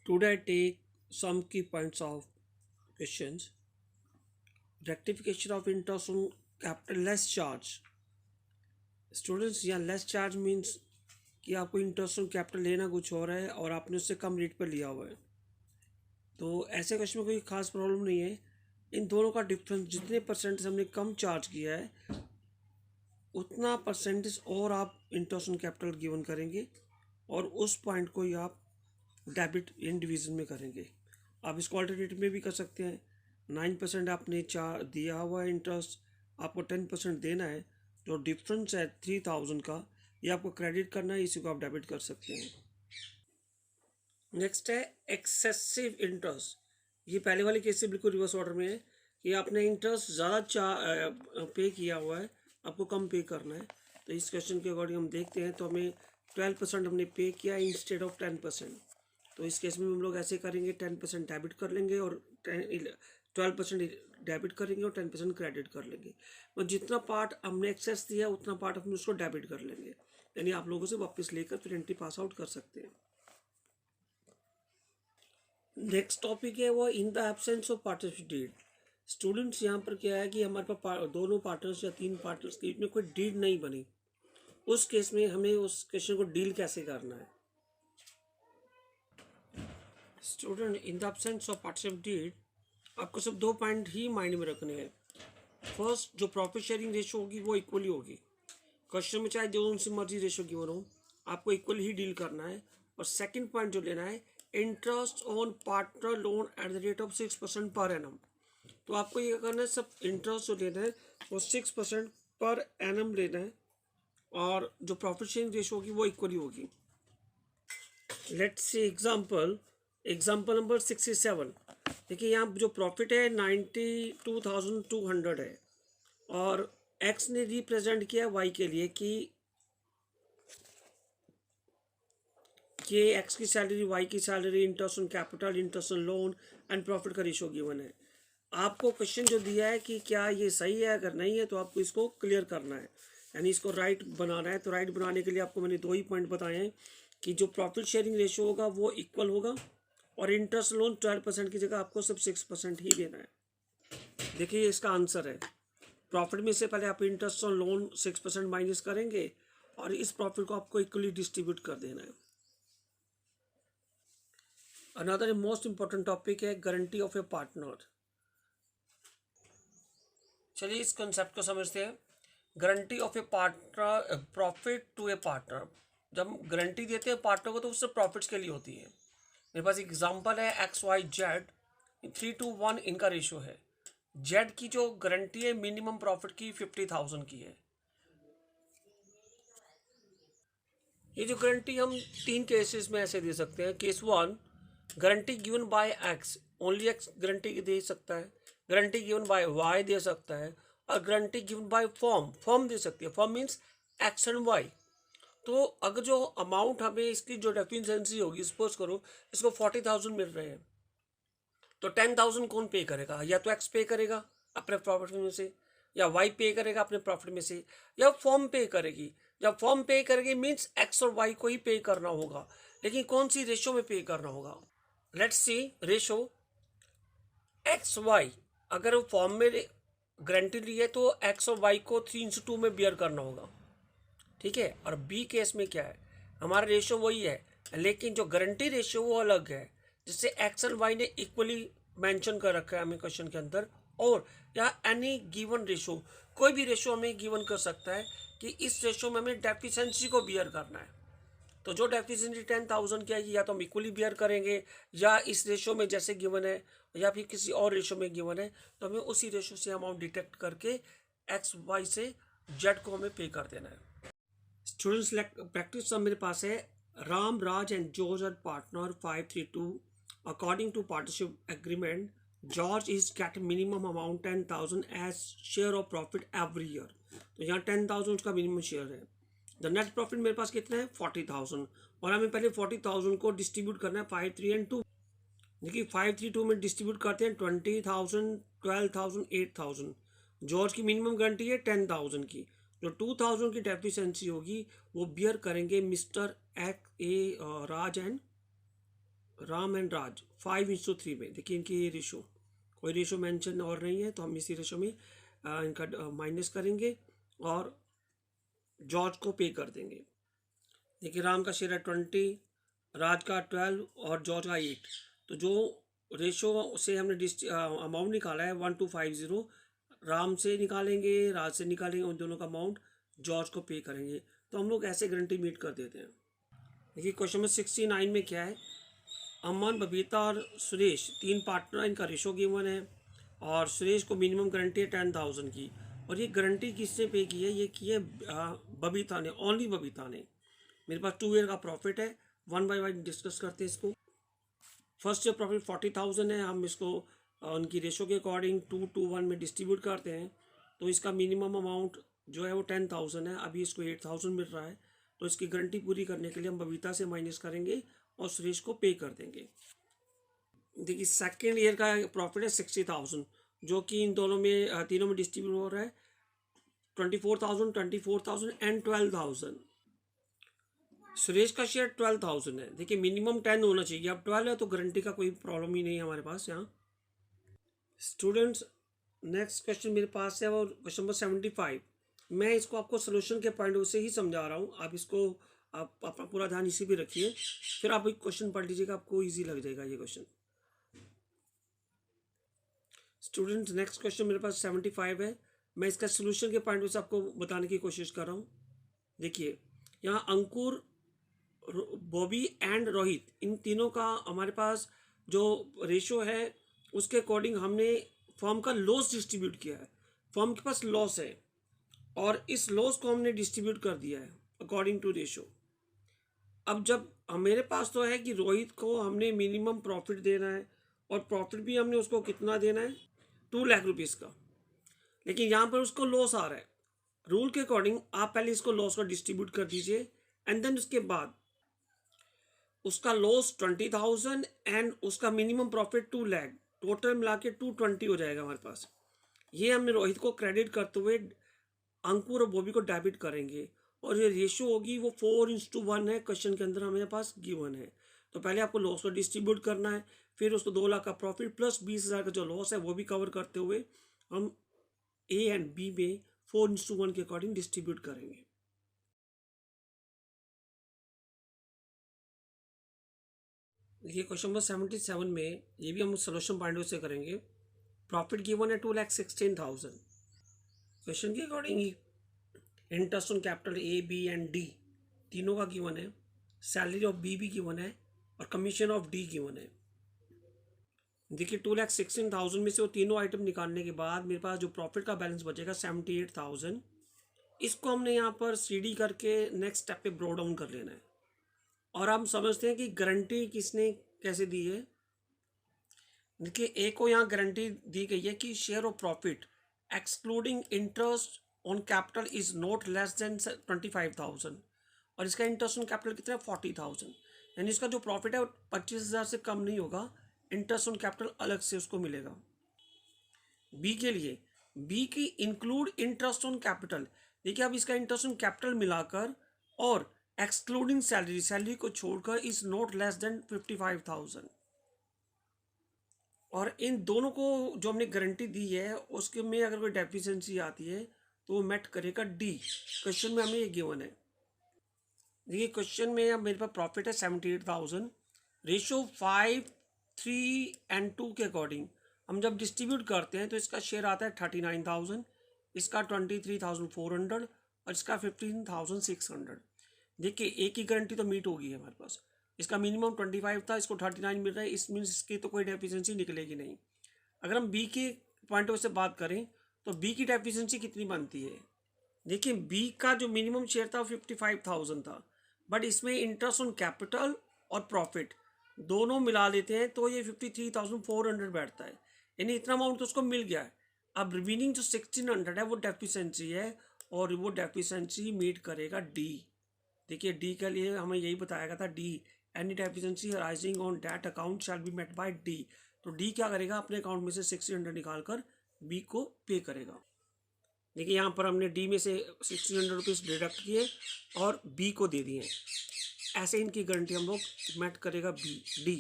Today I take some key points of questions. Rectification of interest on capital less charge. Students यहाँ less charge means कि आपको interest on capital लेना कुछ और है और आपने उससे कम रेट पर लिया हुआ है। तो ऐसे क्वेश्चन में कोई खास प्रॉब्लम नहीं है। इन दोनों का डिफरेंस जितने परसेंटेज हमने कम चार्ज किया है उतना परसेंटेज और आप इंटरेस्ट ऑन कैपिटल गिवन करेंगे और उस पॉइंट को ही आप डेबिट इन डिवीजन में करेंगे। आप इसको अल्टरनेटिव में भी कर सकते हैं। 9% आपने दिया हुआ है इंटरेस्ट, आपको 10% देना है। जो डिफरेंस है 3000 का, ये आपको क्रेडिट करना है, इसी को आप डेबिट कर सकते हैं। नेक्स्ट है एक्सेसिव इंटरेस्ट। ये पहले वाले केस से बिल्कुल रिवर्स ऑर्डर में है कि आपने इंटरेस्ट ज़्यादा पे किया हुआ है, आपको कम पे करना है। तो इस क्वेश्चन के अकॉर्डिंग हम देखते हैं तो हमें 12% हमने पे किया इंस्टेड ऑफ 10%। तो इस केस में हम लोग ऐसे करेंगे, 10% डेबिट कर लेंगे और 12% डेबिट करेंगे और 10% क्रेडिट कर लेंगे। और जितना पार्ट हमने एक्सेस दिया उतना पार्ट हम उसको डेबिट कर लेंगे, यानी आप लोगों से वापस लेकर फिर एंट्री पास आउट कर सकते हैं। नेक्स्ट टॉपिक है वो in the absence of partnership deed. Students यहाँ पर क्या है कि हमारे पास दोनों पार्टनर्स या तीन पार्टनर्स के बीच में कोई डीड नहीं बनी, उस केस में हमें उस क्वेश्चन को डील कैसे करना है। Student in the absence of partnership deed आपको सिर्फ 2 पॉइंट ही माइंड में रखने हैं। फर्स्ट, जो प्रॉफिट शेयरिंग रेशो होगी वो इक्वली होगी। क्वेश्चन में चाहे जो उनसे मर्जी रेशो गिवन हो, आपको इक्वल ही डील करना है। और सेकंड पॉइंट जो लेना है, interest on partner loan at the rate of 6% per annum. तो आपको ये करना है, सब इंटरेस्ट जो लेना है वो 6% पर एनम लेना है और जो प्रॉफिट शेयरिंग रेशो होगी वो इक्वली होगी। Let's see example number 67। देखिए यहाँ जो प्रॉफिट है 92,200 है और एक्स ने रिप्रेजेंट किया वाई के लिए कि एक्स की सैलरी, वाई की salary, interest on capital, interest on loan and profit का रेशो गिवन है। आपको क्वेश्चन जो दिया है कि क्या ये सही है, अगर नहीं है तो आपको इसको क्लियर करना है, यानी इसको राइट बनाना है। तो राइट बनाने के लिए आपको मैंने 2 ही पॉइंट बताए हैं कि जो प्रॉफिट शेयरिंग रेशो होगा वो इक्वल होगा और इंटरेस्ट लोन 12% की जगह आपको सिर्फ 6% ही देना है। देखिए इसका आंसर है, प्रॉफिट में से पहले आप इंटरेस्ट ऑन लोन 6% माइनस करेंगे और इस प्रॉफिट को आपको इक्वली डिस्ट्रीब्यूट कर देना है। अनदर मोस्ट इंपॉर्टेंट टॉपिक है गारंटी ऑफ ए पार्टनर। चलिए इस कॉन्सेप्ट को समझते हैं। Guarantee of a partner, profit to a partner. जब हम गारंटी देते हैं पार्टनर को तो उससे प्रॉफिट्स के लिए होती है। मेरे पास एग्जांपल है XYZ 3:1 इनका रेशो है। जेड की जो गारंटी है मिनिमम प्रॉफिट की 50,000 की है। ये जो गारंटी हम 3 केसेस में ऐसे दे सकते हैं। Case 1, guarantee given by X, only X guarantee दे सकता है। गारंटी गिवन बाय वाई दे सकता है और गारंटी गिवन बाय फॉर्म दे सकती है। Firm means X and Y. तो अगर जो अमाउंट हमें इसकी जो डेफिशिएंसी होगी, सपोज करो इसको 40,000 मिल रहे हैं, तो 10,000 कौन पे करेगा? या तो एक्स पे करेगा अपने प्रॉफिट में से, या वाई पे करेगा अपने प्रॉफिट में से, या फॉर्म पे करेगी। जब फॉर्म पे करेगी मीन्स एक्स और वाई को ही पे करना होगा, लेकिन कौन सी रेशो में पे करना होगा? Let's see ratio X Y. अगर फॉर्म में गारंटी ली है तो एक्स और वाई को 3:2 में बियर करना होगा, ठीक है। और बी केस में क्या है, हमारा रेशो वही है लेकिन जो गारंटी रेशो वो अलग है, जिससे एक्स एंड वाई ने इक्वली मेंशन कर रखा है हमें क्वेश्चन के अंदर। और या एनी गिवन रेशो, कोई भी रेशो हमें गिवन कर सकता है कि इस रेशो में हमें डेफिशिएंसी को बियर करना है। तो जो डेफिशिएंसी 10,000 की आएगी या तो हम इक्वली बियर करेंगे, या इस रेशो में जैसे गिवन है या फिर किसी और रेशो में गिवन है तो हमें उसी रेशो से अमाउंट डिटेक्ट करके एक्स वाई से जेड को हमें पे कर देना है। स्टूडेंट्स प्रैक्टिस सब मेरे पास है। Ram, Raj and George are partner 532। According to partnership agreement, George is get minimum amount 10,000 as share of profit every year. तो यहाँ 10,000 उसका मिनिमम शेयर है। द नेट प्रॉफिट मेरे पास कितना है? 40,000। और हमें पहले 40,000 को डिस्ट्रीब्यूट करना है 5, 3 एंड 2। देखिए 5, 3, 2 में डिस्ट्रीब्यूट करते हैं 20,000, 12,000, 8,000। जॉर्ज की मिनिमम गारंटी है 10,000 की। जो 2,000 की डेफिशिएंसी होगी वो बियर करेंगे mister Raj and Ram and Raj 5:3 में। देखिए इनकी ये रेशो, कोई रेशो मेंशन और नहीं है, तो हम इसी रेशो में इनका माइनस करेंगे और जॉर्ज को पे कर देंगे। देखिए राम का शेयर है 20, राज का 12 और जॉर्ज का 8। तो जो रेशो से हमने अमाउंट निकाला है 1250, राम से निकालेंगे, राज से निकालेंगे, उन दोनों का अमाउंट जॉर्ज को पे करेंगे। तो हम लोग ऐसे गारंटी मीट कर देते हैं। देखिए क्वेश्चन नंबर 69 में क्या है, अमन, बबीता और सुरेश 3 पार्टनर, इनका रेशो गिवन है और सुरेश को मिनिमम गारंटी है 10,000 की। और ये गारंटी किसने पे की है, ये की है बबीता ने, ओनली बबीता ने। मेरे पास 2 ईयर का प्रॉफिट है, 1 बाय 1 डिस्कस करते हैं इसको। फर्स्ट ईयर प्रॉफिट 40,000 है, हम इसको उनकी रेशो के अकॉर्डिंग 2:1 में डिस्ट्रीब्यूट करते हैं। तो इसका मिनिमम अमाउंट जो है वो 10,000 है, अभी इसको 8,000 मिल रहा है। तो इसकी गारंटी पूरी करने के लिए हम बबीता से माइनस करेंगे और सुरेश को पे कर देंगे। देखिए सेकेंड ईयर का प्रॉफिट है 60,000, जो कि इन दोनों में तीनों में डिस्ट्रीब्यूट हो रहा है 24,000 एंड 12,000। सुरेश का शेयर 12,000 है। देखिए मिनिमम 10 होना चाहिए, अब 12 है तो गारंटी का कोई प्रॉब्लम ही नहीं है हमारे पास यहाँ। स्टूडेंट्स नेक्स्ट क्वेश्चन मेरे पास है और क्वेश्चन नंबर 75। मैं इसको आपको सोल्यूशन के पॉइंट से ही समझा रहा हूँ, आप इसको आप अपना पूरा ध्यान इसी पे रखिए, फिर आप एक क्वेश्चन पढ़ लीजिएगा, आपको ईजी लग जाएगा ये क्वेश्चन। स्टूडेंट्स नेक्स्ट क्वेश्चन मेरे पास 75 है, मैं इसका सोल्यूशन के पॉइंट से आपको बताने की कोशिश कर रहा हूँ। देखिए यहाँ अंकुर, बॉबी एंड रोहित, इन तीनों का हमारे पास जो रेशो है उसके अकॉर्डिंग हमने फर्म का लॉस डिस्ट्रीब्यूट किया है। फर्म के पास लॉस है और इस लॉस को हमने डिस्ट्रीब्यूट कर दिया है अकॉर्डिंग टू रेशो। अब जब मेरे पास तो है कि रोहित को हमने मिनिमम प्रॉफिट देना है और प्रॉफिट भी हमने उसको कितना देना है, 2 लाख रुपीज़ का। लेकिन यहाँ पर उसको लॉस आ रहा है, रूल के अकॉर्डिंग आप पहले इसको लॉस को डिस्ट्रीब्यूट कर दीजिए एंड देन उसके बाद उसका लॉस 20,000 एंड उसका मिनिमम प्रॉफिट 2 लाख, टोटल मिला के 220 हो जाएगा हमारे पास। ये हमने रोहित को क्रेडिट करते हुए अंकुर और बॉबी को डेबिट करेंगे और ये रेशियो होगी वो 4:1 है, क्वेश्चन के अंदर हमारे पास गिवन है। तो पहले आपको लॉस को डिस्ट्रीब्यूट करना है, फिर उसको 2 लाख का प्रॉफिट प्लस 20,000 का जो लॉस है वो भी कवर करते हुए हम ए एंड बी में 4:1 के अकॉर्डिंग डिस्ट्रीब्यूट करेंगे। ये क्वेश्चन नंबर 77 में ये भी हम सोल्यूशन पॉइंट से करेंगे। प्रॉफिट गिवन है 2,16,000। क्वेश्चन के according interest on capital A, B and D तीनों का गिवन है, सैलरी ऑफ बी भी गिवन है और कमीशन ऑफ डी गिवन है। देखिए 2,16,000 में से वो तीनों आइटम निकालने के बाद मेरे पास जो प्रॉफिट का बैलेंस बचेगा 78,000। इसको हमने यहाँ पर सीडी करके नेक्स्ट स्टेप पे ब्रो डाउन कर लेना है और हम समझते हैं कि गारंटी किसने कैसे दी है। देखिए ए को यहाँ गारंटी दी गई है कि share of profit excluding interest on capital is not less than 25,000 और इसका इंटरेस्ट ऑन कैपिटल कितना है 40,000, यानी इसका जो प्रॉफिट है 25,000 से कम नहीं होगा, इंटरेस्ट ऑन कैपिटल अलग से उसको मिलेगा। बी के लिए, बी की इंक्लूड इंटरेस्ट ऑन कैपिटल, देखिए अब इसका इंटरेस्ट ऑन कैपिटल मिलाकर और एक्सक्लूडिंग सैलरी, सैलरी को छोड़कर इज नॉट लेस देन 55,000। और इन दोनों को जो हमने गारंटी दी है उसके में अगर कोई डेफिशिएंसी आती है तो वो मेट करेगा डी। क्वेश्चन में हमें ये गिवन है। देखिए क्वेश्चन में अब मेरे पास प्रॉफिट है 78,000, रेशो 5, 3 एंड 2 के अकॉर्डिंग हम जब डिस्ट्रीब्यूट करते हैं तो इसका शेयर आता है 39,000, इसका 23,400 और इसका 15,600। देखिए एक ही गारंटी तो मीट होगी हमारे पास, इसका मिनिमम 25 था, इसको 39 मिल रहा है, इस मीन्स इसकी तो कोई डेफिशिएंसी निकलेगी नहीं। अगर हम बी के पॉइंट से बात करें तो बी की डेफिशिएंसी कितनी बनती है, देखिए बी का जो मिनिमम शेयर था 55,000 था, बट इसमें इंटरेस्ट ऑन कैपिटल और प्रॉफिट दोनों मिला लेते हैं तो ये 53,400 बैठता है, यानी इतना अमाउंट तो उसको मिल गया है। अब रिमेनिंग जो 1,600 है वो डेफिशिएंसी है और वो डेफिशिएंसी मीट करेगा डी। देखिए डी के लिए हमें यही बताया गया था, D any deficiency arising on that account shall be met by D. तो डी क्या करेगा, अपने अकाउंट में से 1,600 निकाल कर बी को पे करेगा। देखिए यहाँ पर हमने डी में से 1600 रुपीज़ डिडक्ट किए और बी को दे दिए। ऐसे इनकी गारंटी हम लोग मैट करेगा डी।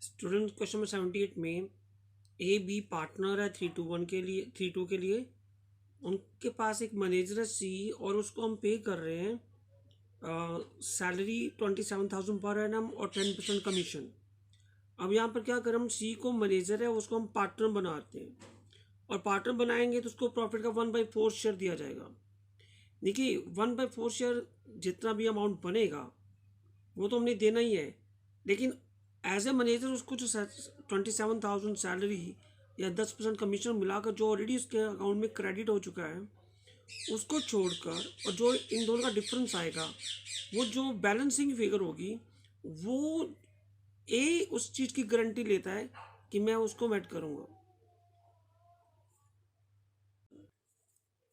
स्टूडेंट क्वेश्चन नंबर 78 में ए बी पार्टनर है 3-1 के लिए 3-2 के लिए। उनके पास एक मैनेजर है सी और उसको हम पे कर रहे हैं सैलरी 27,000 पर एनम और 10% कमीशन। अब यहाँ पर क्या करें, हम सी को मैनेजर है उसको हम पार्टनर बनाते हैं और पार्टनर बनाएंगे तो उसको प्रॉफिट का 1/4 शेयर दिया जाएगा। देखिए 1/4 शेयर जितना भी अमाउंट बनेगा वो तो हमने देना ही है, लेकिन एज ए मैनेजर उसको जो 27,000 सैलरी या 10% कमीशन मिलाकर जो ऑलरेडी उसके अकाउंट में क्रेडिट हो चुका है उसको छोड़कर और जो इन दोनों का डिफरेंस आएगा वो जो बैलेंसिंग फिगर होगी वो ए उस चीज़ की गारंटी लेता है कि मैं उसको मेट करूँगा।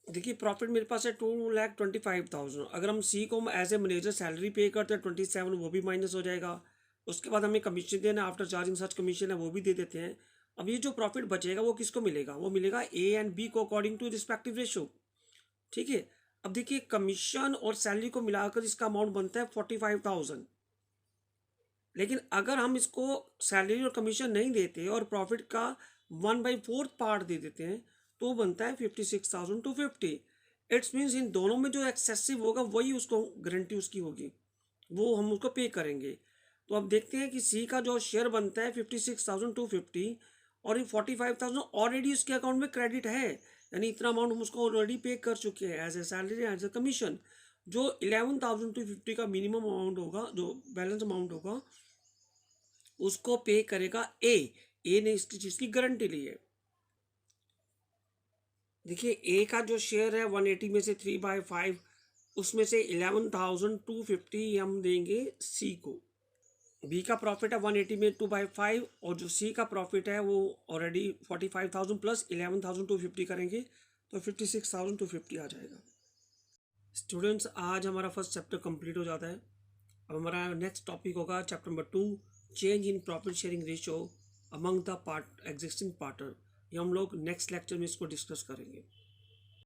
देखिए प्रॉफिट मेरे पास है 2,25,000। अगर हम सी को एज ए मैनेजर सैलरी पे करते हैं 27, वो भी माइनस हो जाएगा। उसके बाद हमें कमीशन देना, आफ्टर चार्जिंग सच कमीशन है वो भी दे देते हैं। अब ये जो प्रॉफिट बचेगा वो किसको मिलेगा, वो मिलेगा ए एंड बी को अकॉर्डिंग टू रिस्पेक्टिव रेशो। ठीक है, अब देखिए कमीशन और सैलरी को मिलाकर इसका अमाउंट बनता है 45,000। लेकिन अगर हम इसको सैलरी और कमीशन नहीं देते और प्रॉफिट का 1/4 पार्ट दे देते हैं तो बनता है 56,250। इट्स मीन्स इन दोनों में जो एक्सेसिव होगा वही उसको गारंटी उसकी होगी, वो हम उसको पे करेंगे। तो अब देखते हैं कि सी का जो शेयर बनता है 56,250 और ये 45,000 ऑलरेडी उसके अकाउंट में क्रेडिट है, यानी इतना अमाउंट हम उसको ऑलरेडी पे कर चुके हैं as a salary as a commission. जो 11,250 का मिनिमम अमाउंट होगा, जो बैलेंस अमाउंट होगा उसको पे करेगा ए ने इसकी चीज़ की गारंटी ली है। देखिए ए का जो शेयर है 180 में से 3/5 उसमें से 11,250 हम देंगे सी को। बी का प्रॉफिट है 180 में 2/5 और जो सी का प्रॉफिट है वो ऑलरेडी 45,000 प्लस 11,250 करेंगे तो 56,250 आ जाएगा। स्टूडेंट्स आज हमारा फर्स्ट चैप्टर कंप्लीट हो जाता है। अब हमारा नेक्स्ट टॉपिक होगा chapter number 2, change in profit sharing ratio among the existing partner. ये हम लोग नेक्स्ट लेक्चर में इसको डिस्कस करेंगे।